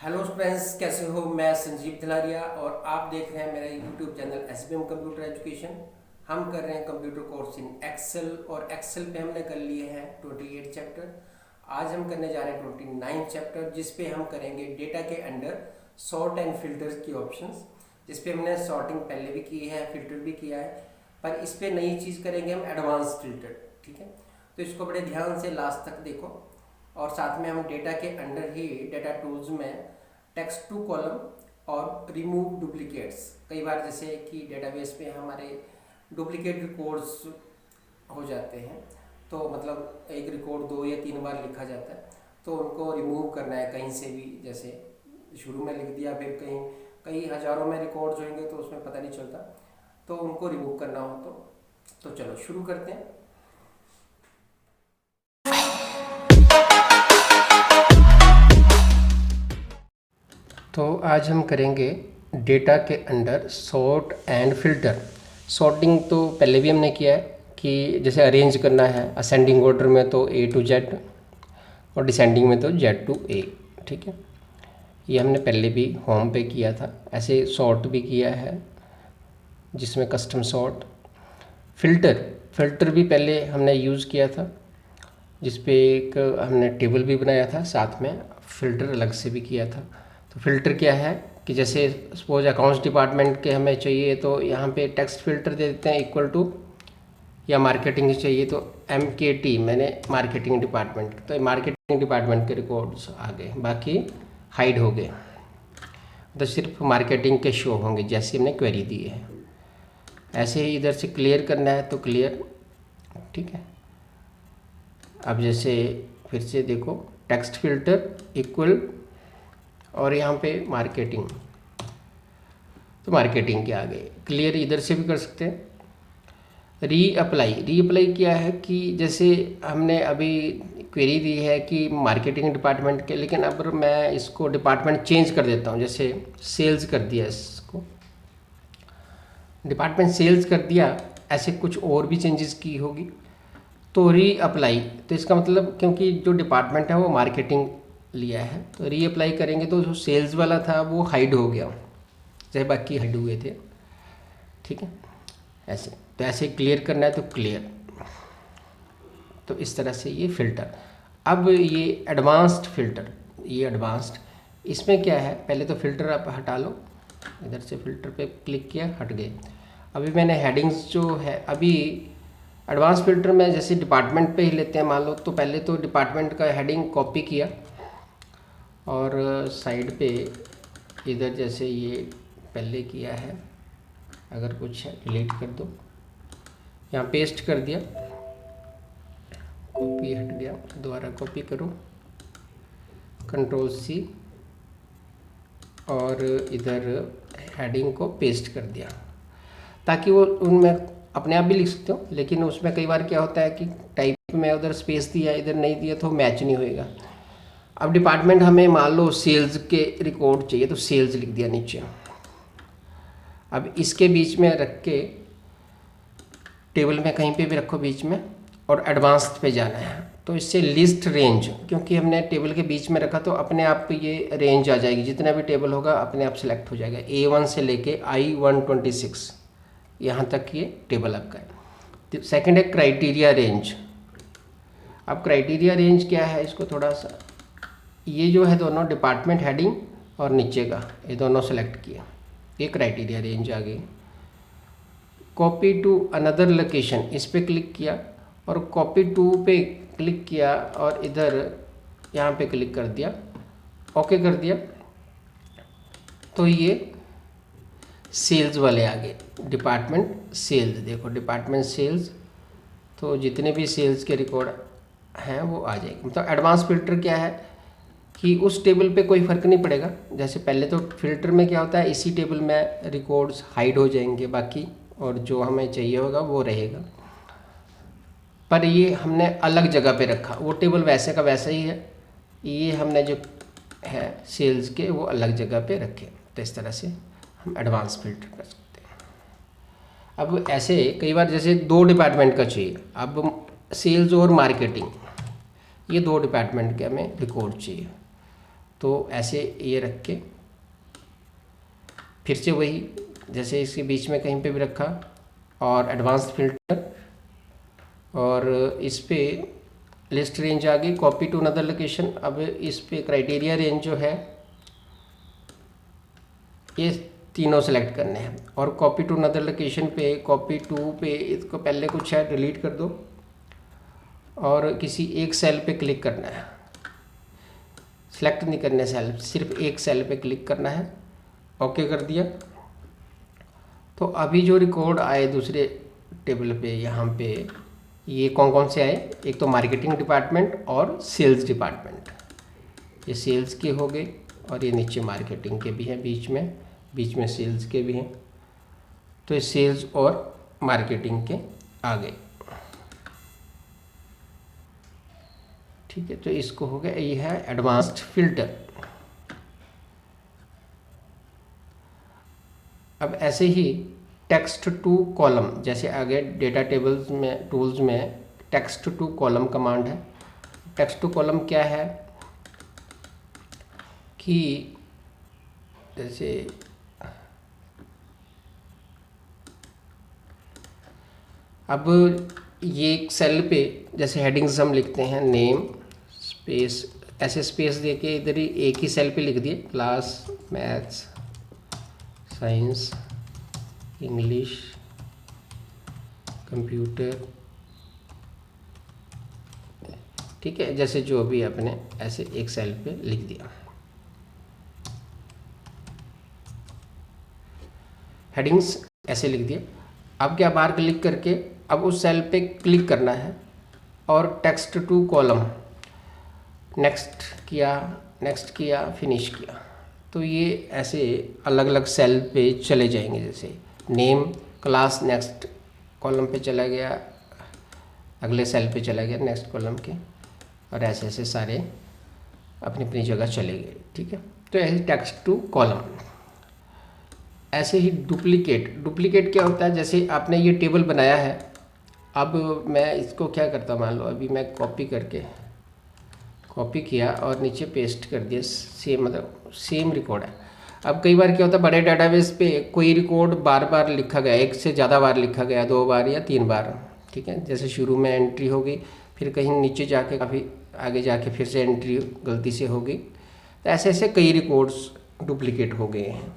Hello friends, कैसे हो। मैं संजीव धलारिया और आप देख रहे हैं मेरा YouTube channel SBM computer education. हम कर रहे हैं कंप्यूटर कोर्स इन एक्सेल और एक्सेल पे हमने कर लिए हैं 28 चैप्टर। आज हम करने जा रहे हैं 29 चैप्टर, जिस पे हम करेंगे डेटा के अंडर सॉर्ट एंड फिल्टर की ऑप्शंस, जिस पे हमने सॉर्टिंग पहले भी की है, फिल्टर भी किया है, पर इस पे नई चीज़ करेंगे हम, एडवांस फिल्टर। ठीक है, तो इसको बड़े ध्यान से लास्ट तक देखो। और साथ में हम डेटा के अंडर ही डेटा टूल्स में टेक्स्ट टू कॉलम और रिमूव डुप्लीकेट्स, कई बार जैसे कि डेटाबेस पे हमारे डुप्लीकेट रिकॉर्ड्स हो जाते हैं, तो मतलब एक रिकॉर्ड 2 या 3 बार लिखा जाता है, तो उनको रिमूव करना है कहीं से भी। जैसे शुरू में लिख दिया, फिर कहीं कई हज़ारों में रिकॉर्ड्स होंगे तो उसमें पता नहीं चलता, तो उनको रिमूव करना हो तो चलो शुरू करते हैं। तो आज हम करेंगे डेटा के under sort and filter. Sorting तो पहले भी हमने किया है कि जैसे अरेंज करना है असेंडिंग ऑर्डर में तो ए टू जेड और डिसेंडिंग में तो जेड टू ए। ठीक है, ये हमने पहले भी होम पे किया था। ऐसे सॉर्ट भी किया है जिसमें कस्टम सॉर्ट। फिल्टर भी पहले हमने यूज़ किया था, जिस पे एक हमने टेबल भी बनाया था, साथ में फ़िल्टर अलग से भी किया था। तो फ़िल्टर क्या है कि जैसे सपोज अकाउंट्स डिपार्टमेंट के हमें चाहिए तो यहाँ पे टेक्स्ट फ़िल्टर दे देते हैं इक्वल टू, या मार्केटिंग चाहिए तो MKT, मैंने मार्केटिंग डिपार्टमेंट, तो मार्केटिंग डिपार्टमेंट के रिकॉर्ड्स आ गए, बाकी हाइड हो गए, तो सिर्फ मार्केटिंग के शो होंगे जैसे हमने क्वेरी दी है। ऐसे ही इधर से क्लियर करना है तो क्लियर। ठीक है, अब जैसे फिर से देखो टेक्स्ट फिल्टर इक्वल और यहाँ पे मार्केटिंग, तो मार्केटिंग के आ गए। क्लियर इधर से भी कर सकते हैं। रीअप्लाई क्या है कि जैसे हमने अभी क्वेरी दी है कि मार्केटिंग डिपार्टमेंट के, लेकिन अब मैं इसको डिपार्टमेंट चेंज कर देता हूँ। जैसे सेल्स कर दिया, इसको डिपार्टमेंट सेल्स कर दिया, ऐसे कुछ और भी चेंजेस की होगी तो रीअप्लाई। तो इसका मतलब क्योंकि जो डिपार्टमेंट है वो मार्केटिंग लिया है, तो रीअप्लाई करेंगे तो जो सेल्स वाला था वो हाइड हो गया, चाहे बाकी हाइड हुए थे। ठीक है, ऐसे तो ऐसे क्लियर करना है तो क्लियर। तो इस तरह से ये फ़िल्टर। अब ये एडवांस्ड फ़िल्टर, ये एडवांस्ड, इसमें क्या है, पहले तो फ़िल्टर आप हटा लो, इधर से फ़िल्टर पे क्लिक किया, हट गए। अभी मैंने हेडिंग्स जो है, अभी एडवांस फ़िल्टर में जैसे डिपार्टमेंट पे ही लेते हैं मान लो, तो पहले तो डिपार्टमेंट का हेडिंग कॉपी किया और साइड पे इधर जैसे ये पहले किया है, अगर कुछ है डिलीट कर दो, यहाँ पेस्ट कर दिया, कॉपी हट गया, दोबारा कॉपी करो, Ctrl+C और इधर हेडिंग को पेस्ट कर दिया, ताकि वो उनमें अपने आप भी लिख सकते हो, लेकिन उसमें कई बार क्या होता है कि टाइप में उधर स्पेस दिया इधर नहीं दिया तो मैच नहीं होएगा। अब डिपार्टमेंट हमें मान लो सेल्स के रिकॉर्ड चाहिए तो सेल्स लिख दिया नीचे। अब इसके बीच में रख के टेबल में कहीं पे भी रखो बीच में, और एडवांस्ड पे जाना है तो इससे लिस्ट रेंज, क्योंकि हमने टेबल के बीच में रखा तो अपने आप ये रेंज आ जाएगी, जितना भी टेबल होगा अपने आप सेलेक्ट हो जाएगा। A1 से लेके I126 यहाँ तक ये टेबल आपका है। सेकंड है क्राइटेरिया रेंज। अब क्राइटेरिया रेंज क्या है, इसको थोड़ा सा, ये जो है दोनों डिपार्टमेंट हेडिंग और नीचे का ये दोनों सेलेक्ट किया, ये क्राइटेरिया रेंज आ गई। कॉपी टू अनदर लोकेशन, इस पर क्लिक किया और कॉपी टू पे क्लिक किया और इधर यहाँ पे क्लिक कर दिया, ओके कर दिया, तो ये सेल्स वाले आ गए। डिपार्टमेंट सेल्स, देखो डिपार्टमेंट सेल्स, तो जितने भी सेल्स के रिकॉर्ड हैं वो आ जाएंगे। मतलब एडवांस फिल्टर क्या है कि उस टेबल पे कोई फ़र्क नहीं पड़ेगा। जैसे पहले तो फिल्टर में क्या होता है, इसी टेबल में रिकॉर्ड्स हाइड हो जाएंगे बाकी, और जो हमें चाहिए होगा वो रहेगा। पर ये हमने अलग जगह पे रखा, वो टेबल वैसे का वैसा ही है, ये हमने जो है सेल्स के वो अलग जगह पे रखे। तो इस तरह से हम एडवांस फिल्टर कर सकते हैं। अब ऐसे कई बार जैसे 2 डिपार्टमेंट का चाहिए, अब सेल्स और मार्केटिंग, ये 2 डिपार्टमेंट के हमें रिकॉर्ड चाहिए, तो ऐसे ये रख के फिर से वही जैसे इसके बीच में कहीं पे भी रखा और एडवांस्ड फिल्टर और इस पे लिस्ट रेंज आ गई, कॉपी टू अनदर लोकेशन। अब इस पे क्राइटेरिया रेंज जो है ये तीनों सेलेक्ट करने हैं और कॉपी टू अनदर लोकेशन पे कॉपी टू पे इसको पहले कुछ है डिलीट कर दो और किसी एक सेल पे क्लिक करना है, सेलेक्ट नहीं करना सेल, सिर्फ एक सेल पे क्लिक करना है। ओके कर दिया तो अभी जो रिकॉर्ड आए दूसरे टेबल पे यहाँ पे ये कौन कौन से आए, एक तो मार्केटिंग डिपार्टमेंट और सेल्स डिपार्टमेंट, ये सेल्स के हो गए और ये नीचे मार्केटिंग के भी हैं, बीच में सेल्स के भी हैं, तो ये सेल्स और मार्केटिंग के आ गए। ठीक है, तो इसको हो गया, ये है एडवांस्ड फिल्टर। अब ऐसे ही टेक्स्ट टू कॉलम जैसे आगे डेटा टेबल्स में टूल्स में टेक्स्ट टू कॉलम कमांड है। टेक्स्ट टू कॉलम क्या है कि जैसे अब ये एक सेल पे जैसे हेडिंग्स हम लिखते हैं, नेम स्पेस, ऐसे स्पेस देके इधर ही एक ही सेल पे लिख दिए, class maths science English computer, ठीक है, जैसे जो भी आपने ऐसे एक सेल पे लिख दिया। हेडिंग्स ऐसे लिख दिए। अब क्या बार क्लिक करके अब उस सेल पे क्लिक करना है और टेक्स्ट टू कॉलम नेक्स्ट किया फिनिश किया, तो ये ऐसे अलग अलग सेल पे चले जाएंगे। जैसे नेम क्लास नेक्स्ट कॉलम पे चला गया, अगले सेल पे चला गया नेक्स्ट कॉलम के, और ऐसे ऐसे सारे अपनी अपनी जगह चले गए। ठीक है, तो ऐसे टेक्स्ट टू कॉलम। ऐसे ही डुप्लीकेट क्या होता है, जैसे आपने ये टेबल बनाया है, अब मैं इसको क्या करता, मान लो अभी मैं कॉपी किया और नीचे पेस्ट कर दिया, सेम मतलब सेम रिकॉर्ड है। अब कई बार क्या होता है बड़े डाटाबेस पे कोई रिकॉर्ड बार बार लिखा गया, एक से ज़्यादा बार लिखा गया, 2 बार या 3 बार, ठीक है, जैसे शुरू में एंट्री हो गई, फिर कहीं नीचे जाके काफ़ी आगे जाके फिर से एंट्री गलती से हो गई, तो ऐसे ऐसे कई रिकॉर्ड्स डुप्लीकेट हो गए हैं।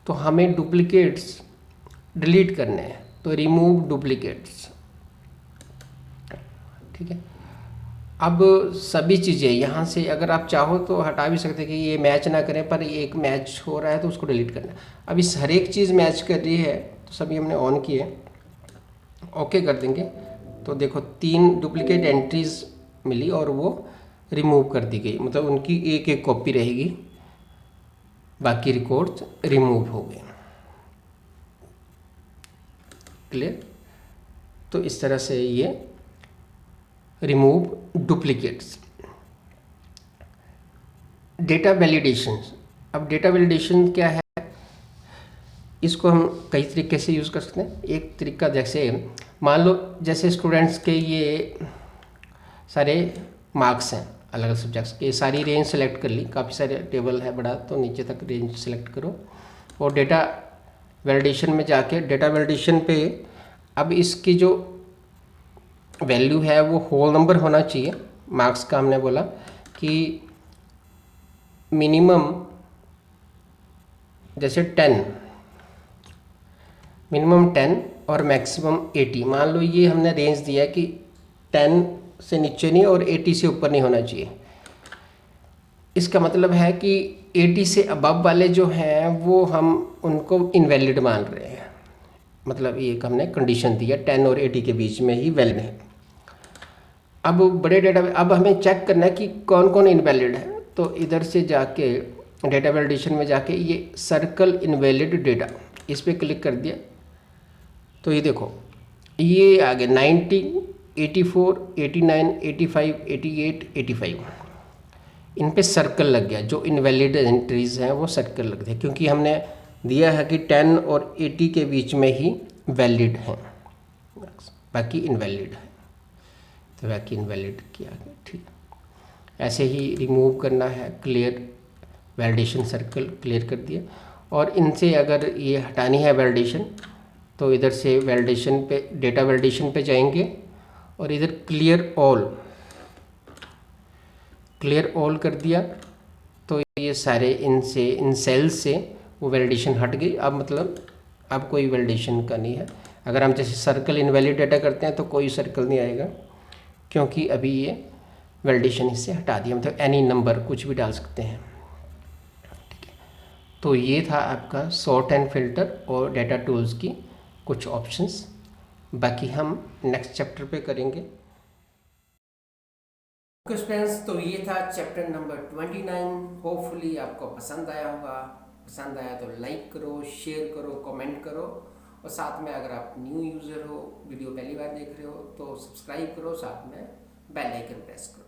तो हमें डुप्लीकेट्स डिलीट करने हैं, तो रिमूव डुप्लीकेट्स। ठीक है, अब सभी चीज़ें यहाँ से अगर आप चाहो तो हटा भी सकते हैं कि ये मैच ना करें, पर ये एक मैच हो रहा है तो उसको डिलीट करना है। अब इस हर एक चीज़ मैच कर रही है, तो सभी हमने ऑन किए, ओके कर देंगे, तो देखो 3 डुप्लीकेट एंट्रीज मिली और वो रिमूव कर दी गई, मतलब उनकी एक एक कॉपी रहेगी, बाकी रिकॉर्ड्स रिमूव हो गए। क्लियर? तो इस तरह से ये रिमूव डुप्लीकेट्स। Data validation. अब डेटा वैलिडेशन क्या है, इसको हम कई तरीके से यूज़ कर सकते हैं। एक तरीका जैसे मान लो जैसे स्टूडेंट्स के ये सारे मार्क्स हैं अलग अलग सब्जेक्ट्स के, सारी रेंज सेलेक्ट कर ली, काफ़ी सारे टेबल है बड़ा, तो नीचे तक रेंज सेलेक्ट करो और डेटा वैलिडेशन में जाके डेटा वैलिडेशन पे अब इसकी जो वैल्यू है वो होल नंबर होना चाहिए। मार्क्स का हमने बोला कि मिनिमम जैसे 10 और मैक्सिमम 80, मान लो ये हमने रेंज दिया है कि 10 से नीचे नहीं और 80 से ऊपर नहीं होना चाहिए। इसका मतलब है कि 80 से अबव वाले जो हैं वो हम उनको इनवैलिड मान रहे हैं, मतलब ये एक हमने कंडीशन दी है 10 और 80 के बीच में ही वैलिड है। अब बड़े डेटा अब हमें चेक करना है कि कौन कौन इनवैलिड है, तो इधर से जाके डेटा वैलिडेशन में जाके ये सर्कल इनवैलिड डेटा, इस पर क्लिक कर दिया, तो ये देखो ये आ गया 90, 84, 89, 85, 88, 85, इन पे सर्कल लग गया। जो इनवैलिड एंट्रीज हैं वो सर्कल लग गए, क्योंकि हमने दिया है कि 10 और 80 के बीच में ही वैलिड हैं, बाकी इनवैलिड है, तो बाकी इनवैलिड किया गया। ठीक, ऐसे ही रिमूव करना है, क्लियर वैलिडेशन सर्कल क्लियर कर दिया। और इनसे अगर ये हटानी है वैलिडेशन तो इधर से वैलिडेशन पे, डेटा वैलिडेशन पे जाएंगे और इधर क्लियर ऑल कर दिया तो ये सारे इनसे, इन सेल्स से वो वैलिडेशन हट गई। अब मतलब अब कोई वैलिडेशन का नहीं है। अगर हम जैसे सर्कल इनवैलिड डाटा करते हैं तो कोई सर्कल नहीं आएगा, क्योंकि अभी ये वैलिडेशन इससे हटा दिया। मतलब एनी नंबर कुछ भी डाल सकते हैं। ठीक है, तो ये था आपका सॉर्ट एंड फिल्टर और डेटा टूल्स की कुछ ऑप्शंस। बाकी हम नेक्स्ट चैप्टर पे करेंगे। ओके स्टूडेंट्स, तो ये था चैप्टर नंबर 29। होपफुली आपको पसंद आया होगा। पसंद आया तो लाइक करो, शेयर करो, कमेंट करो, और साथ में अगर आप न्यू यूज़र हो, वीडियो पहली बार देख रहे हो, तो सब्सक्राइब करो, साथ में बेल आइकन प्रेस करो।